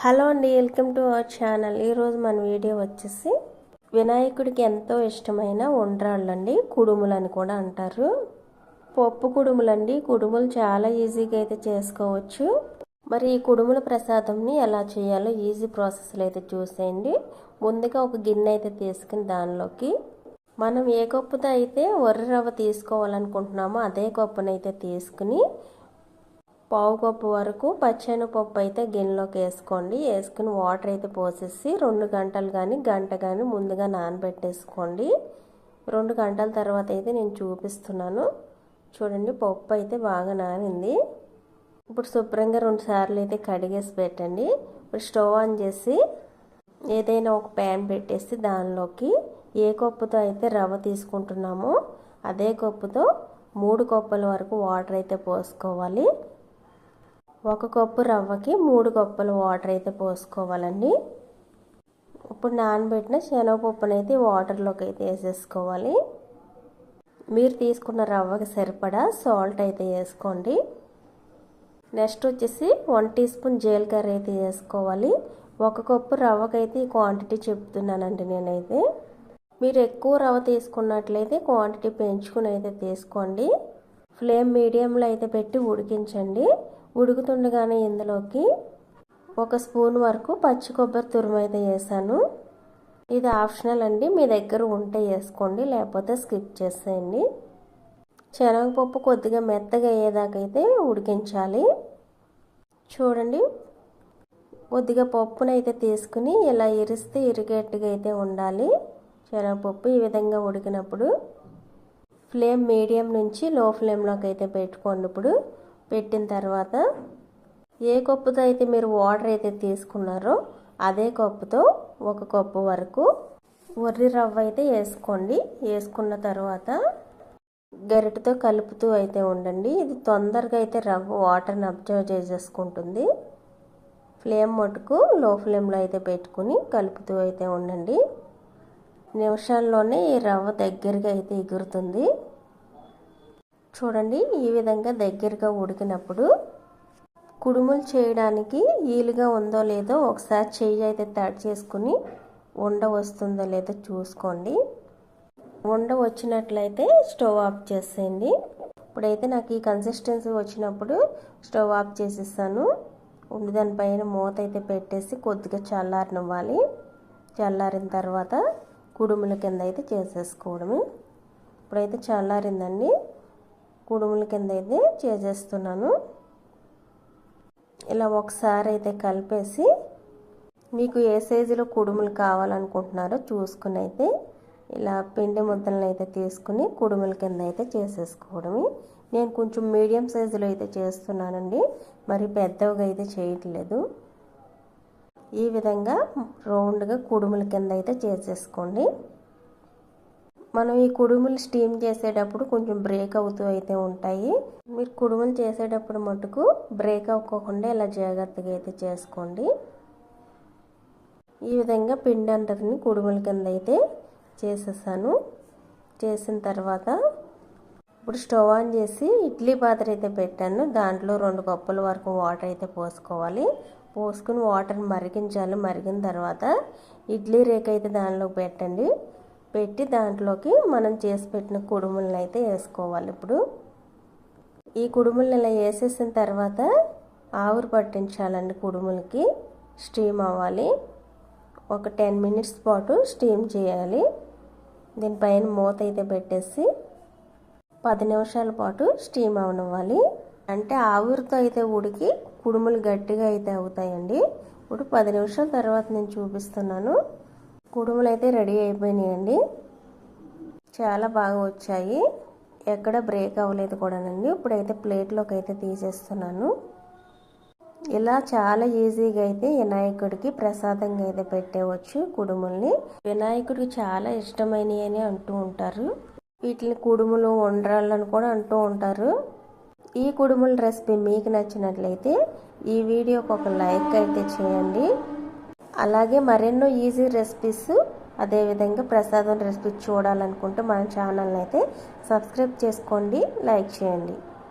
Hello అండి, welcome to our channel. ఈరోజు మన వీడియో వచ్చేసి వినాయకుడికి ఎంతో ఇష్టమైన ఉండ్రాళ్ళండి, కుడుములు అని కూడా అంటారు. పప్పు కుడుములండి. కుడుములు చాలా ఈజీగా అయితే చేసుకోవచ్చు. మరి ఈ కుడుముల ప్రసాదంని ఎలా చేయాలో ఈజీ ప్రాసెస్లో అయితే చూసేయండి. ముందుగా ఒక గిన్నె అయితే తీసుకుని దానిలోకి మనం ఏ కప్పుతో అయితే వరి రవ్వ తీసుకోవాలనుకుంటున్నామో అదే కప్పునైతే తీసుకుని పావు కప్పు వరకు పచ్చెనగపప్పు అయితే గిన్నెలోకి వేసుకోండి. వేసుకుని వాటర్ అయితే పోసేసి 2 గంటలు కానీ గంట కానీ ముందుగా నానబెట్టేసుకోండి. 2 గంటల తర్వాత అయితే నేను చూపిస్తున్నాను. చూడండి, పప్పు అయితే బాగా నానింది. ఇప్పుడు శుభ్రంగా 2 సార్లు అయితే కడిగేసి పెట్టండి. ఇప్పుడు స్టవ్ ఆన్ చేసి ఏదైనా ఒక ప్యాన్ పెట్టేసి దానిలోకి ఏ కప్పుతో అయితే రవ్వ తీసుకుంటున్నామో అదే కప్పుతో 3 కప్పుల వరకు వాటర్ అయితే పోసుకోవాలి. 1 కప్పు రవ్వకి 3 కప్పుల వాటర్ అయితే పోసుకోవాలండి. ఇప్పుడు నానబెట్టిన శనగపప్పునైతే వాటర్లోకి అయితే వేసేసుకోవాలి. మీరు తీసుకున్న రవ్వకి సరిపడా సాల్ట్ అయితే వేసుకోండి. నెక్స్ట్ వచ్చేసి 1 టీ స్పూన్ జీలకర్ర అయితే వేసుకోవాలి. 1 కప్పు రవ్వకైతే ఈ క్వాంటిటీ చెప్తున్నానండి నేనైతే. మీరు ఎక్కువ రవ్వ తీసుకున్నట్లయితే క్వాంటిటీ పెంచుకుని అయితే తీసుకోండి. ఫ్లేమ్ మీడియంలో అయితే పెట్టి ఉడికించండి. ఉడుకుతుండగానే ఇందులోకి 1 స్పూన్ వరకు పచ్చి కొబ్బరి తురుము అయితే వేసాను. ఇది ఆప్షనల్ అండి, మీ దగ్గర ఉంటే వేసుకోండి, లేకపోతే స్కిప్ చేసేయండి. శనగపప్పు కొద్దిగా మెత్తగా అయ్యేదాకైతే ఉడికించాలి. చూడండి, కొద్దిగా పప్పునైతే తీసుకుని ఇలా ఇరిస్తే ఇరిగేట్టుగా అయితే ఉండాలి. శనగపప్పు ఈ విధంగా ఉడికినప్పుడు ఫ్లేమ్ మీడియం నుంచి లో ఫ్లేమ్లోకి అయితే పెట్టుకోండి. ఇప్పుడు పెట్టిన తర్వాత ఏ కప్పుతో అయితే మీరు వాటర్ అయితే తీసుకున్నారో అదే కప్పుతో 1 కప్పు వరకు వరి రవ్వ అయితే వేసుకోండి. వేసుకున్న తర్వాత గరిటెతో కలుపుతూ అయితే ఉండండి. ఇది తొందరగా అయితే రవ్వ వాటర్ని అబ్జర్వ్ చేసేసుకుంటుంది. ఫ్లేమ్ మటుకు లో ఫ్లేమ్లో అయితే పెట్టుకుని కలుపుతూ అయితే ఉండండి. నిమిషాల్లోనే ఈ రవ్వ దగ్గరగా అయితే ఎగురుతుంది. చూడండి, ఈ విధంగా దగ్గరగా ఉడికినప్పుడు కుడుములు చేయడానికి వీలుగా ఉందో లేదో ఒకసారి చెయ్యి అయితే తడి చేసుకుని ఉండ వస్తుందో లేదో చూసుకోండి. ఉండ వచ్చినట్లయితే స్టవ్ ఆఫ్ చేసేయండి. ఇప్పుడైతే నాకు ఈ కన్సిస్టెన్సీ వచ్చినప్పుడు స్టవ్ ఆఫ్ చేసేసాను. దానిపైన మూత అయితే పెట్టేసి కొద్దిగా చల్లారనివ్వాలి. చల్లారిన తర్వాత కుడుముల కింద అయితే చేసేసుకోవడమే. ఇప్పుడైతే చల్లారిందండి, కుడుముల కింద అయితే చేసేస్తున్నాను. ఇలా ఒకసారి అయితే కలిపేసి మీకు ఏ సైజులో కుడుములు కావాలనుకుంటున్నారో చూసుకుని అయితే ఇలా పిండి ముద్దలను అయితే తీసుకుని కుడుముల కింద అయితే చేసేసుకోవడమే. నేను కొంచెం మీడియం సైజులో అయితే చేస్తున్నానండి, మరి పెద్దవిగా అయితే చేయట్లేదు. ఈ విధంగా రౌండ్గా కుడుముల కింద అయితే చేసేసుకోండి. మనం ఈ కుడుములు స్టీమ్ చేసేటప్పుడు కొంచెం బ్రేక్ అవుతూ అయితే ఉంటాయి. మీరు కుడుములు చేసేటప్పుడు మటుకు బ్రేక్ అవ్వకుండా ఇలా జాగ్రత్తగా అయితే చేసుకోండి. ఈ విధంగా పిండి అంతటిని కుడుముల కింద అయితే చేసేసాను. చేసిన తర్వాత ఇప్పుడు స్టవ్ ఆన్ చేసి ఇడ్లీ పాత్ర అయితే పెట్టాను. దాంట్లో 2 కప్పుల వరకు వాటర్ అయితే పోసుకోవాలి. పోసుకుని వాటర్ మరిగించాలి. మరిగిన తర్వాత ఇడ్లీ రేక్ అయితే దానిలోకి పెట్టండి. పెట్టి దాంట్లోకి మనం చేసి పెట్టిన కుడుములను అయితే వేసుకోవాలి. ఇప్పుడు ఈ కుడుములను ఇలా వేసేసిన తర్వాత ఆవిరి పట్టించాలండి. కుడుములకి స్టీమ్ అవ్వాలి. ఒక 10 మినిట్స్ పాటు స్టీమ్ చేయాలి. దీనిపైన మూత అయితే పెట్టేసి 10 నిమిషాల పాటు స్టీమ్ అవనివ్వాలి. అంటే ఆవిరితో అయితే ఉడికి కుడుములు గట్టిగా అయితే అవుతాయండి. ఇప్పుడు 10 నిమిషాల తర్వాత నేను చూపిస్తున్నాను. కుడుములు అయితే రెడీ అయిపోయినాయండి. చాలా బాగా వచ్చాయి, ఎక్కడ బ్రేక్ అవ్వలేదు కూడానండి. ఇప్పుడైతే ప్లేట్లోకి అయితే తీసేస్తున్నాను. ఇలా చాలా ఈజీగా అయితే వినాయకుడికి ప్రసాదంగా అయితే పెట్టేవచ్చు కుడుముల్ని. వినాయకుడికి చాలా ఇష్టమైనవి అని అంటూ ఉంటారు. వీటిని కుడుములు ఉండ్రాళ్ళని కూడా అంటూ ఉంటారు. ఈ కుడుముల రెసిపీ మీకు నచ్చినట్లయితే ఈ వీడియోకి ఒక లైక్ అయితే చేయండి. అలాగే మరెన్నో ఈజీ రెసిపీస్ అదేవిధంగా ప్రసాదం రెసిపీ చూడాలనుకుంటే మన ఛానల్ని అయితే సబ్స్క్రైబ్ చేసుకోండి, లైక్ చేయండి.